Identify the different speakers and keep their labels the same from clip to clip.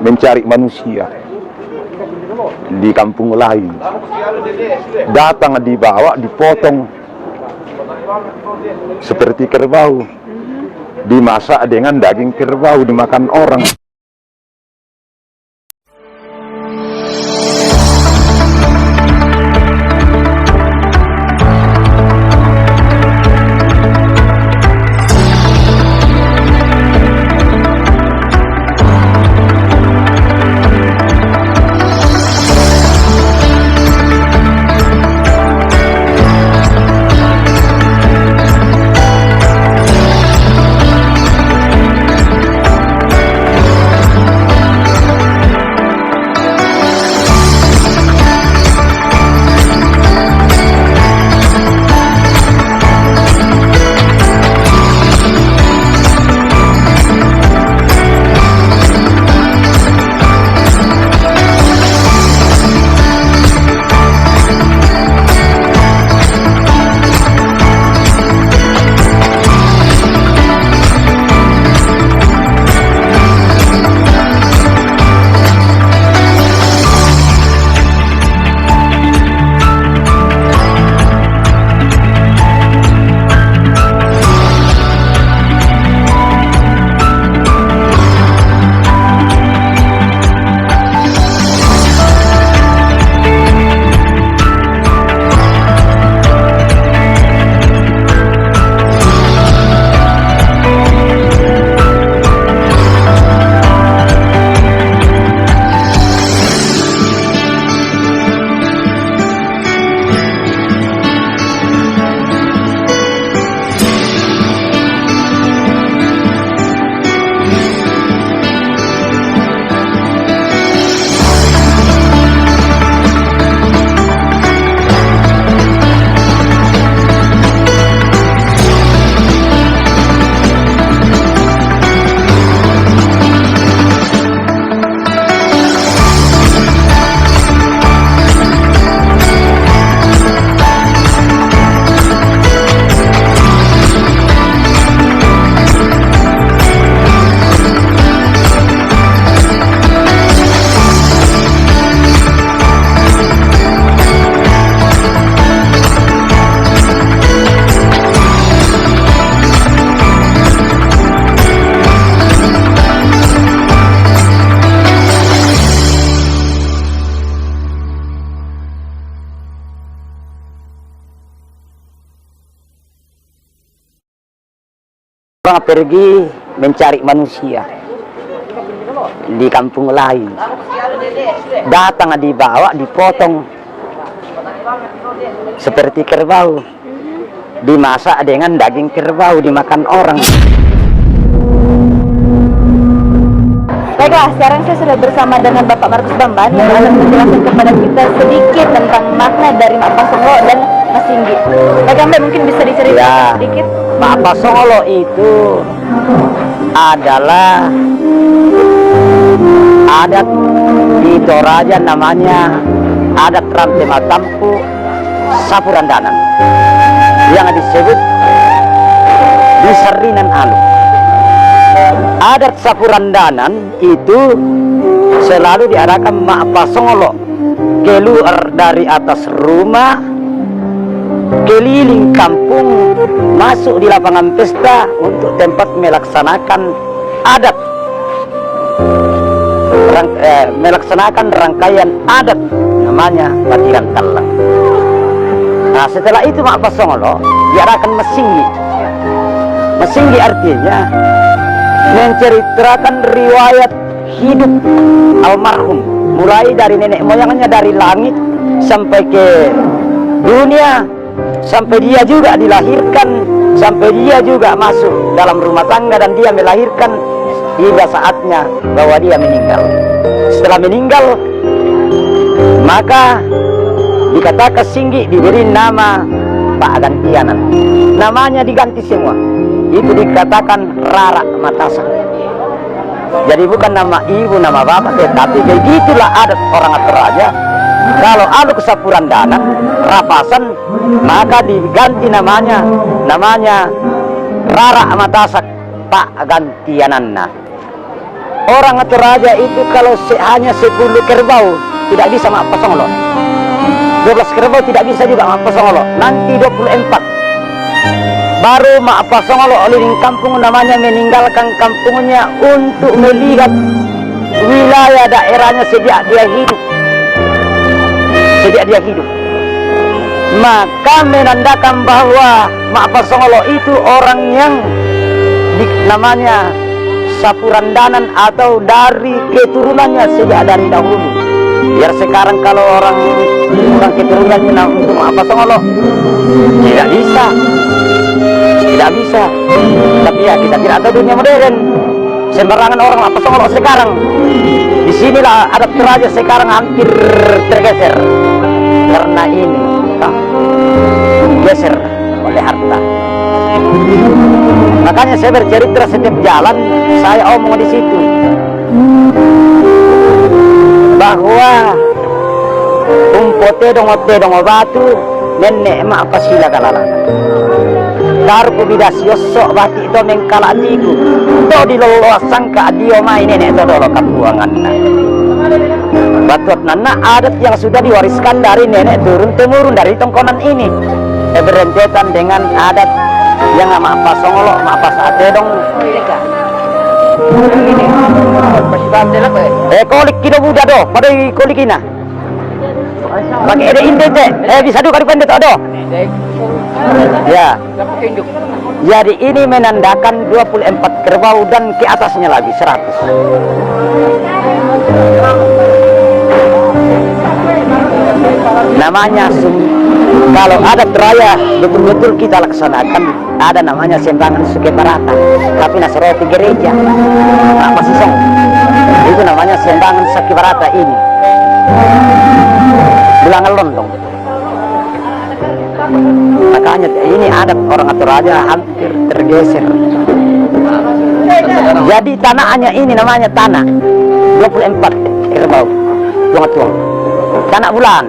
Speaker 1: mencari manusia di kampung lain. Datang dibawa, dipotong seperti kerbau, dimasak dengan daging kerbau, dimakan orang.
Speaker 2: Pergi mencari manusia di kampung lain. Datang dibawa, dipotong seperti kerbau, dimasak dengan daging kerbau, dimakan orang.
Speaker 3: Baiklah, sekarang saya sudah bersama dengan Bapak Markus Bamban yang akan menjelaskan kepada kita sedikit tentang makna dari Mak Pasonglo dan Mas Singgi. Baik, Mbak, mungkin bisa diceritakan sedikit?
Speaker 2: Mak Pasonglo itu adalah adat di Toraja, namanya adat Rantai Matampu Sapurandanan yang disebut di Serinan Aluk. Adat Sapurandanan itu selalu diarahkan Mak Pasonglo keluar dari atas rumah, keliling kampung, masuk di lapangan pesta untuk tempat melaksanakan adat, melaksanakan rangkaian adat namanya Batiran Talang. Nah, setelah itu Mak Pasonglo diarahkan Masinggi. Masinggi artinya menceritakan riwayat hidup almarhum, mulai dari nenek moyangnya, dari langit sampai ke dunia, sampai dia juga dilahirkan, sampai dia juga masuk dalam rumah tangga dan dia melahirkan, hingga saatnya bahwa dia meninggal. Setelah meninggal, maka dikatakan Singgi diberi nama Pak Gantianan. Namanya diganti semua. Itu dikatakan Rara Matasak. Jadi bukan nama ibu, nama bapak, tetapi begitulah adat orang Toraja. Kalau Aluk Sapurandanan, Rapasan, maka diganti namanya Rara Matasak Pak Gantiananna. orang atau raja itu kalau hanya 10 kerbau tidak bisa Mak Pasongolo. 12 kerbau tidak bisa juga Mak Pasongolo. Nanti 24. Baru Mak Pasongolo oleh kampung namanya meninggalkan kampungnya untuk melihat wilayah daerahnya sejak dia hidup. Maka menandakan bahwa Mak Pasongolo itu orang yang namanya Sapurandanan atau dari keturunannya sejak dari dahulu. Biar sekarang kalau orang keturunannya untuk Mak Pasongolo tidak bisa. Tapi ya kita tidak tahu dunia modern. Sembarangan orang Mak Pasongolo sekarang. Disinilah adat raja sekarang hampir tergeser karena ini geser oleh harta. Makanya saya bercerita setiap jalan saya omong di situ bahwa umpote dongo batu nenek emak apa sila kalala darku bidas yosok bati itu mengkalatiku do di lolo sangka dio mai nenek itu dolo kabuangan batuat nana adat yang sudah diwariskan dari nenek turun temurun dari tongkonan ini berentetan dengan adat yang Mak Pasongolo, Mak Pasate dong. Kolik kilo muda do, pada kolik ina. Pakai ada indek bisa do kali pendek do. Ya. Jadi ini menandakan 24 kerbau dan ke atasnya lagi 100. Namanya kalau adat raya betul-betul kita laksanakan, ada namanya sembangan Suke Barata, tapi Nasroti gereja apa sih song? Itu namanya sembangan Suke Barata ini bilangan lontong. Makanya ini adat orang atau raja hampir tergeser. Jadi tanahnya ini namanya tanah 24 kerbau tuang tanah bulan.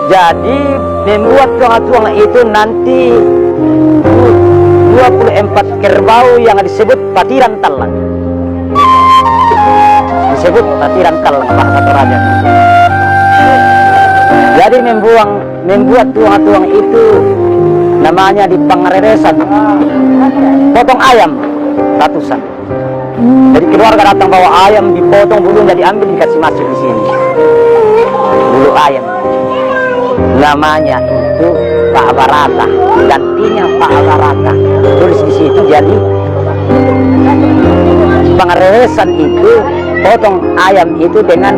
Speaker 2: Jadi membuat tuang-tuang itu nanti 24 kerbau yang disebut patiran talang. Disebut patiran talang bahasa Toraja. Jadi membuat tuang-tuang itu namanya di Pangareresan. Potong ayam ratusan. Jadi keluarga datang bawa ayam, dipotong bulunya, diambil, dikasih masuk di sini. Bulu ayam. Namanya itu Pak Barata, gantinya Pak Barata. Tulis di situ. Jadi Pangareresan itu potong ayam itu dengan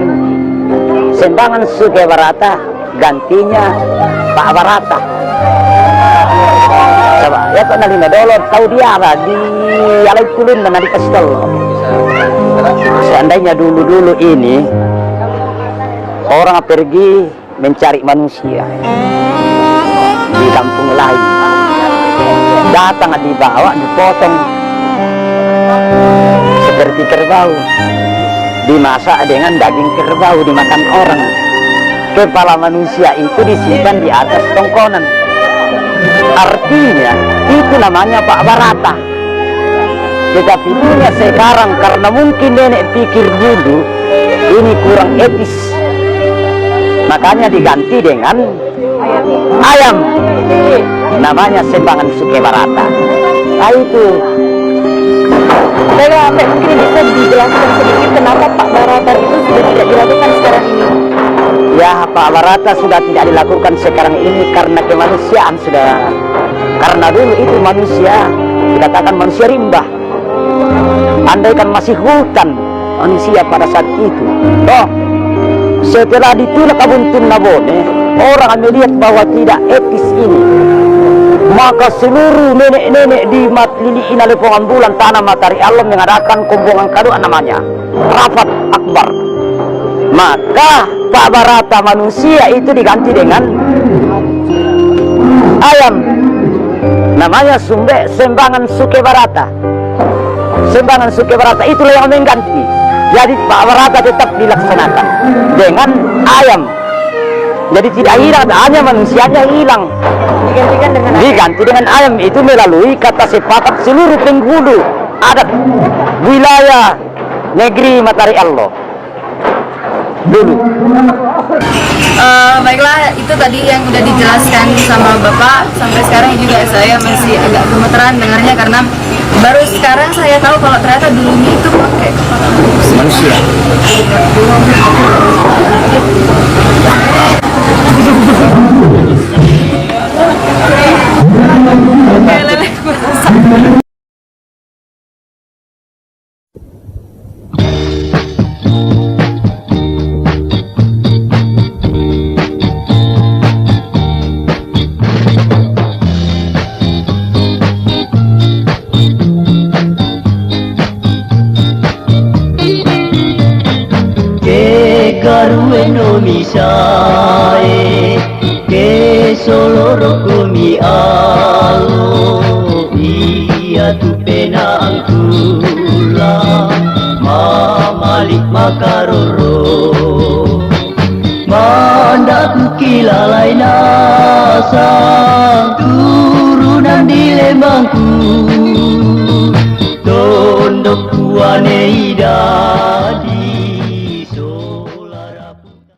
Speaker 2: sembangan Suke Barata, gantinya Pak Barata. Coba ya kok nalina dolo tahu dia apa di alai kulun dan di kastol. Seandainya dulu ini orang pergi mencari manusia di kampung lain, datang dibawa dipotong seperti kerbau, dimasak dengan daging kerbau dimakan orang. Kepala manusia itu disimpan di atas tongkonan. Artinya itu namanya Pak Barata. Tetapi dunia sekarang karena mungkin nenek pikir dulu ini kurang etis, makanya diganti dengan ayam. Namanya sembangan Suke Barata. Nah itu.
Speaker 3: Saya mungkin bisa dijelaskan sedikit kenapa Pak Barata itu sudah tidak dilakukan sekarang ini?
Speaker 2: Ya, Pak Barata sudah tidak dilakukan sekarang ini karena kemanusiaan sudah. Karena dulu itu manusia dikatakan manusia rimba. Andaikan masih hutan manusia pada saat itu. Toh, setelah ditulak Abuntun Nabone, orang melihat bahwa tidak etis ini. Maka seluruh nenek-nenek di Matlili Inalepongan Bulan Tanah Matahari Alam mengadakan kumbungan kedua namanya Rapat Akbar. Maka Pak Barata manusia itu diganti dengan ayam. Namanya sembangan Suke Barata. Sembangan Suke Barata itulah yang mengganti. Jadi Pak Barata tetap dilaksanakan dengan ayam. Jadi tidak hilang, hanya manusianya hilang. Diganti dengan ayam itu melalui kata sepakat seluruh penghulu adat wilayah negeri Matahari Allah dulu.
Speaker 3: Baiklah, itu tadi yang udah dijelaskan sama Bapak. Sampai sekarang juga saya masih agak gemeteran dengarnya karena baru sekarang saya tahu kalau ternyata dulunya itu pakai kepala
Speaker 2: Manusia.
Speaker 3: kayak lele kurasa.
Speaker 4: Garueno misae ke soloro kumi alo ia tu penang kula mamalik makaroro mandaku kilalai nasa turunan di lembangku